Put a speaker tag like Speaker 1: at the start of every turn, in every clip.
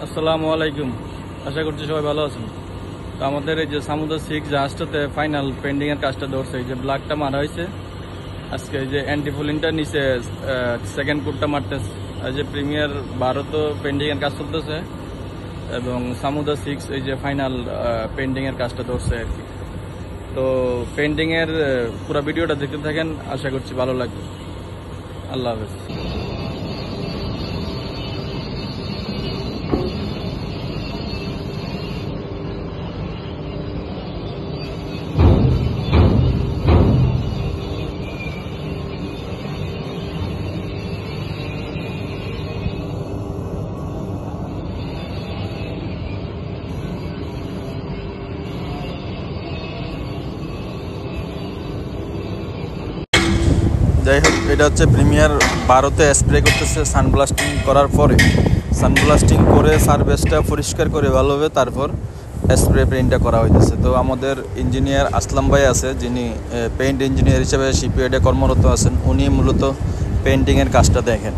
Speaker 1: আসসালামু আলাইকুম। আশা করছি সবাই ভালো আছেন। তো আমাদের এই যে সামুদ্রা 6 জাহাজটাতে ফাইনাল পেন্ডিং এর কাজটা ধরছে। এই যে ব্ল্যাকটা মারা হয়েছে আজকে, এই যে অ্যান্টিফুলিনটা নিচে সেকেন্ড কোটটা মারতেছে। এই যে প্রিমিয়ার 12 তো পেন্ডিং এর কাজ চলতেছে এবং সামুদ্রা 6 এই যে ফাইনাল পেন্ডিং এর কাজটা ধরছে আর কি। তো পেন্ডিং এর পুরো ভিডিওটা দেখতে থাকেন, আশা করছি ভালো লাগবে। আল্লাহ হাফেজ। যাই হোক, এটা হচ্ছে প্রিমিয়ার 12তে স্প্রে করতেছে সানব্লাস্টিং করার পরে। সানব্লাস্টিং করে সারফেসটা পরিষ্কার করে ভালোভাবে তারপর স্প্রে পেইন্টটা করা হইতেছে। তো আমাদের ইঞ্জিনিয়ার আসলাম ভাই আছে, যিনি পেইন্ট ইঞ্জিনিয়ার হিসেবে শিপইয়ার্ডে কর্মরত আছেন। উনি মূলত পেইন্টিংয়ের কাজটা দেখেন।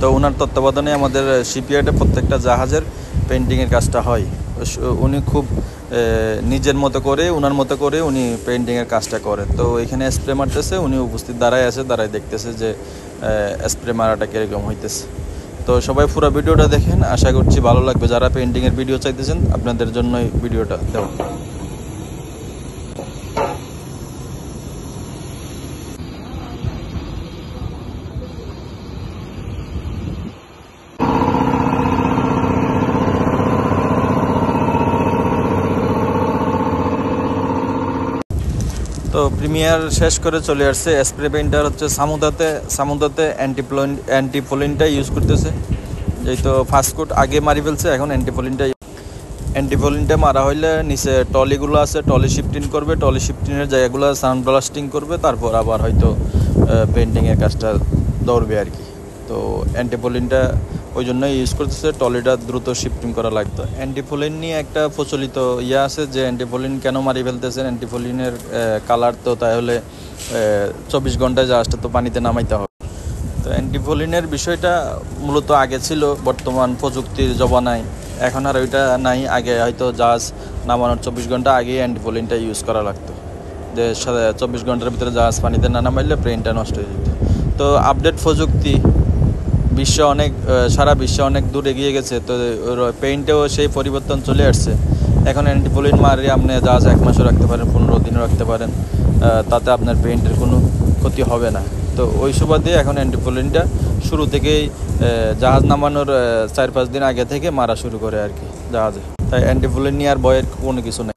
Speaker 1: তো ওনার তত্ত্বাবধানে আমাদের শিপইয়ার্ডে প্রত্যেকটা জাহাজের পেইন্টিংয়ের কাজটা হয়। উনি খুব নিজের মতো করে ওনার মতো করে উনি পেইন্টিংয়ের কাজটা করে। তো এখানে স্প্রে মারতেছে, উনি উপস্থিত দাঁড়ায় আছে, দাঁড়ায় দেখতেছে যে স্প্রে মারাটা কীরকম হইতেছে। তো সবাই পুরো ভিডিওটা দেখেন, আশা করছি ভালো লাগবে। যারা পেইন্টিংয়ের ভিডিও চাইতেছেন আপনাদের জন্যই ভিডিওটা দেওয়া। তো প্রিমিয়ার শেষ করে চলে আসছে। স্প্রে পেইন্টার হচ্ছে সামুদ্রাতে অ্যান্টিফোলিনটা ইউজ করতেছে। যেহেতু ফার্স্ট কোট আগে মারি ফেলছে, এখন অ্যান্টিফোলিনটা মারা হইলে নিচে টলিগুলো আছে, টলি শিফটিং করবে, টলি শিফটিংয়ের জায়গাগুলো সানব্লাস্টিং করবে, তারপর আবার হয়তো পেইন্টিংয়ের কাজটা দৌড়বে আর কি। তো অ্যান্টিফোলিনটা ওই জন্যই ইউজ করতেছে, টলিটা দ্রুত শিফটিং করা লাগতো। অ্যান্টিফোলিন নিয়ে একটা প্রচলিত আছে যে অ্যান্টিফোলিন কেন মারি ফেলতেছেন, অ্যান্টিফোলিনের কালার তো তাহলে 24 ঘন্টায় জাহাজটা তো পানিতে নামাইতে হবে। তো অ্যান্টিফোলিনের বিষয়টা মূলত আগে ছিল, বর্তমান প্রযুক্তির জমানায় এখন আর ওইটা নাই। আগে হয়তো জাহাজ নামানোর 24 ঘন্টা আগেই অ্যান্টিফোলিনটা ইউজ করা লাগতো, যে 24 ঘন্টার ভিতরে জাহাজ পানিতে না নামাইলে পেইন্টটা নষ্ট হয়ে যেত। তো আপডেট প্রযুক্তি সারা বিশ্বে অনেক দূর এগিয়ে গেছে। তো পেইন্টেও সেই পরিবর্তন চলে আসছে। এখন অ্যান্টিফোলিন মারি আপনি জাহাজ 1 মাসও রাখতে পারেন, 15 দিনও রাখতে পারেন, তাতে আপনার পেইন্টের কোনো ক্ষতি হবে না। তো ওই সুবাদে এখন অ্যান্টিফোলিনটা শুরু থেকেই জাহাজ নামানোর 4-5 দিন আগে থেকে মারা শুরু করে আর কি জাহাজে। তাই অ্যান্টিফোলিন নিয়ে আর ভয়ের কোনো কিছু নেই।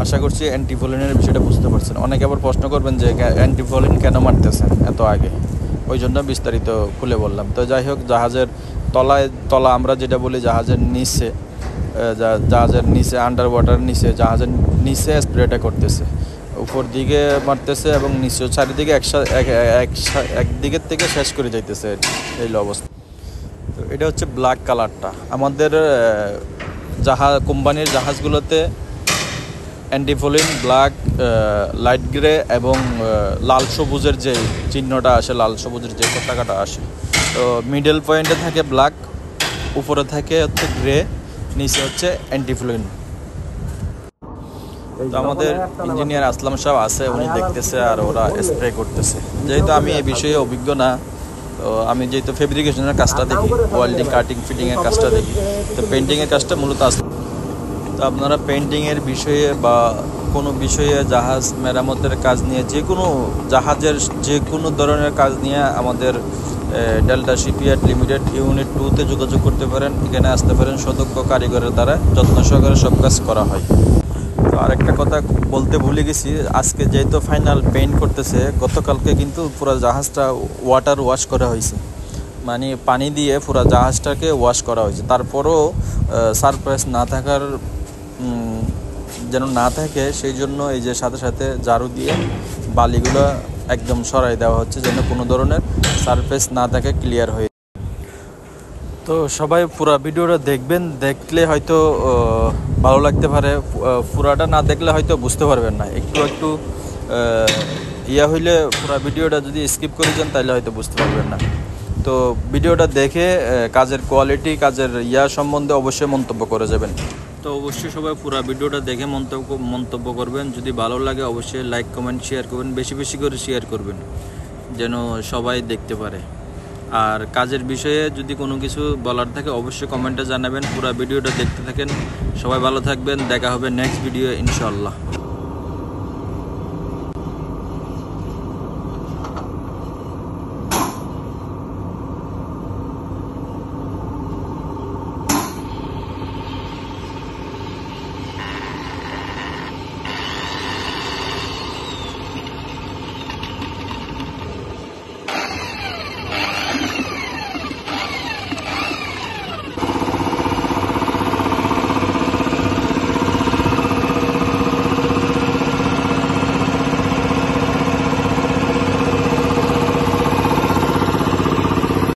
Speaker 1: আশা করছি অ্যান্টিফোলিনের বিষয়টা বুঝতে পারছেন। অনেকে আবার প্রশ্ন করবেন যে অ্যান্টিফোলিন কেন মারতেছেন এত আগে, ওই জন্য বিস্তারিত খুলে বললাম। তো যাই হোক, জাহাজের তলা আমরা যেটা বলি জাহাজের নিচে আন্ডার ওয়াটার নিচে, জাহাজের নিচে স্প্রেটা করতেছে, উপর দিকে মারতেছে এবং নিচে চারিদিকে একদিকের থেকে শেষ করে যাইতেছে এই অবস্থা। তো এটা হচ্ছে ব্ল্যাক কালারটা। আমাদের কোম্পানির জাহাজগুলোতে অ্যান্টিফোলিন ব্ল্যাক, লাইট গ্রে এবং লাল সবুজের যে চিহ্নটা আসে, লাল সবুজের যে পতাকাটা আসে, তো মিডল পয়েন্টে থাকে ব্ল্যাক, উপরে থাকে হচ্ছে গ্রে, নিচে হচ্ছে অ্যান্টিফোলিন। তো আমাদের ইঞ্জিনিয়ার আসলাম সাহেব আছে, উনি দেখতেছে আর ওরা স্প্রে করতেছে। যেহেতু আমি এই বিষয়ে অভিজ্ঞ না, তো আমি যেহেতু ফেব্রিকেশনের কাজটা দেখি, ওয়েল্ডিং, কাটিং, ফিটিংয়ের কাজটা দেখি, তো পেইন্টিংয়ের কাজটা মূলত আসলাম। তো আপনারা পেইন্টিংয়ের বিষয়ে বা কোনো বিষয়ে জাহাজ মেরামতের কাজ নিয়ে জাহাজের যে কোনো ধরনের কাজ নিয়ে আমাদের ডেল্টা শিপইয়ার্ড লিমিটেড ইউনিট 2-তে যোগাযোগ করতে পারেন। এখানে আসতে পারেন, সুদক্ষ কারিগরের দ্বারা যত্ন সহকারে সব কাজ করা হয়। তো আরেকটা কথা বলতে ভুলে গেছি, আজকে যেহেতু ফাইনাল পেইন্ট করতেছে, গতকালকে কিন্তু পুরো জাহাজটা ওয়াটার ওয়াশ করা হয়েছে, মানে পানি দিয়ে পুরো জাহাজটাকে ওয়াশ করা হয়েছে। তারপরও সারফেস যেন না থাকে, সেই জন্য এই যে সাথে সাথে ঝাড়ু দিয়ে বালিগুলো একদম সরাই দেওয়া হচ্ছে, যেন কোনো ধরনের সারফেস না থাকে, ক্লিয়ার হয়ে। তো সবাই পুরো ভিডিওটা দেখবেন, দেখলে হয়তো ভালো লাগতে পারে। পুরাটা না দেখলে হয়তো বুঝতে পারবেন না, একটু হইলে পুরো ভিডিওটা যদি স্কিপ করে যান তাহলে হয়তো বুঝতে পারবেন না। তো তো ভিডিওটা দেখে কাজের কোয়ালিটি, কাজের সম্বন্ধে অবশ্যই মন্তব্য করে যাবেন। তো অবশ্যই সবাই পুরো ভিডিওটা দেখে মন্তব্য করবেন। যদি ভালো লাগে অবশ্যই লাইক, কমেন্ট, শেয়ার করবেন, বেশি বেশি করে শেয়ার করবেন যেন সবাই দেখতে পারে। আর কাজের বিষয়ে যদি কোনো কিছু বলার থাকে অবশ্যই কমেন্টে জানাবেন। পুরো ভিডিওটা দেখতে থাকেন। সবাই ভালো থাকবেন, দেখা হবে নেক্সট ভিডিও ইনশাআল্লাহ।